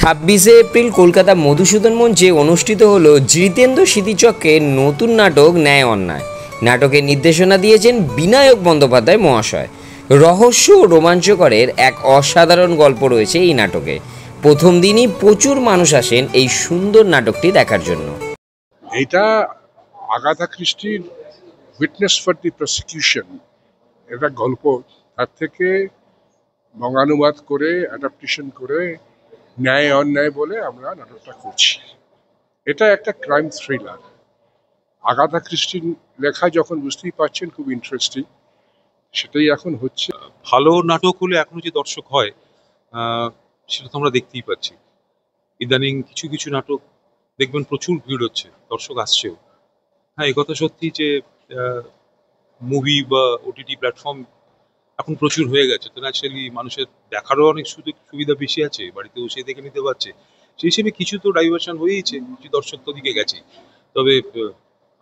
26 April Kolkata Madhusudan মঞ্চে অনুষ্ঠিত হলো জিতেন্দ্র স্মৃতিচক্রের নতুন নাটক ন্যায় অন্যায়। নাটকের নির্দেশনা দিয়েছেন বিনায়ক বন্দ্যোপাধ্যায় মহাশয়। রহস্য ও রোমাঞ্চকরের এক অসাধারণ গল্প রয়েছে এই নাটকে। প্রথম দিনই প্রচুর মানুষ আসেন এই সুন্দর নাটকটি দেখার জন্য। এটা আগাথা ক্রিস্টির উইটনেস ফর দি প্রসিকিউশন এটা গল্প, তার থেকে বঙ্গানুবাদ করে অ্যাডাপ্টেশন করে ন্যায় অন্যায় বলে আমরা নাটকটা করছি। এটা একটা ক্রাইম থ্রিলার। আগাথা ক্রিস্টির লেখা যখন বুঝতেই পারছেন খুব ইন্টারেস্টিং, সেটাই এখন হচ্ছে। ভালো নাটক হলে এখনো যে দর্শক হয় সেটা তো আমরা দেখতেই পাচ্ছি। ইদানিং কিছু কিছু নাটক দেখবেন প্রচুর ভিড় হচ্ছে, দর্শক আসছেও। হ্যাঁ, এই কথা সত্যি যে মুভি বা ওটিটি প্ল্যাটফর্ম এখন প্রচুর হয়ে গেছে, তো ন্যাচারালি মানুষের দেখারও অনেক সুবিধা বেশি আছে, বাড়িতে বসে দেখে নিতে পারছে। সেই হিসেবে কিছু তো ডাইভার্সন হয়েইছে, কিছু দর্শক তো দিকে গেছে। তবে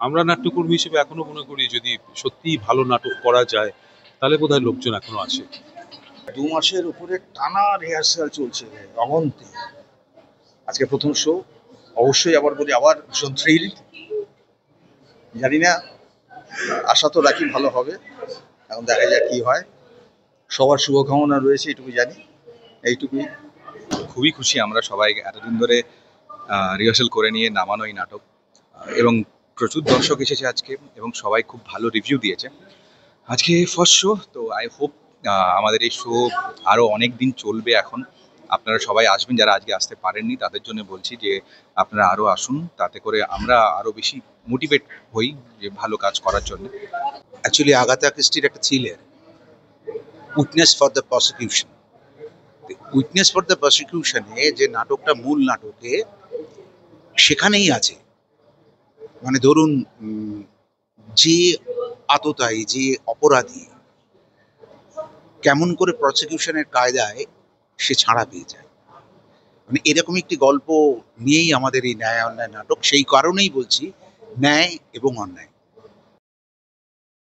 আমরা নাট্যকর্মী হিসেবে এখনো মনে করি যদি সত্যিই ভালো নাটক করা যায় তাহলে বোধহয় লোকজন এখনো আসে। 2 মাসের উপরে টানা রিহার্সাল চলছে অবন্তি। আজকে প্রথম শো, অবশ্যই আবার বলি আবার ভীষণ থ্রিল। জানি না, আশা তো রাখি ভালো হবে, এখন দেখা যাক কি হয়। সবার শুভকামনা রয়েছে, এটুকু জানি, এইটুকুই। খুবই খুশি আমরা সবাই এতদিন ধরে রিহার্সাল করে নিয়ে নামানো এই নাটক, এবং প্রচুর দর্শক এসেছে আজকে এবং সবাই খুব ভালো রিভিউ দিয়েছে। আজকে ফার্স্ট শো, তো আই হোপ আমাদের এই শো আরও অনেক দিন চলবে। এখন আপনারা সবাই আসবেন, যারা আজকে আসতে পারেননি তাদের জন্য বলছি যে আপনারা আরও আসুন, তাতে করে আমরা আরও বেশি মোটিভেট হই যে ভালো কাজ করার জন্য। অ্যাকচুয়ালি আগাথা ক্রিস্টির একটা thriller, witness for the prosecution. Witness for the প্রসিকিউশনে যে নাটকটা মূল নাটকে সেখানেই আছে। মানে ধরুন, যে আততায়ী, যে অপরাধী, কেমন করে প্রসিকিউশনের কায়দায় সে ছাড়া পেয়ে যায়, মানে এরকম একটি গল্প নিয়েই আমাদের এই ন্যায় অন্যায় নাটক। সেই কারণেই বলছি ন্যায় এবং অন্যায়।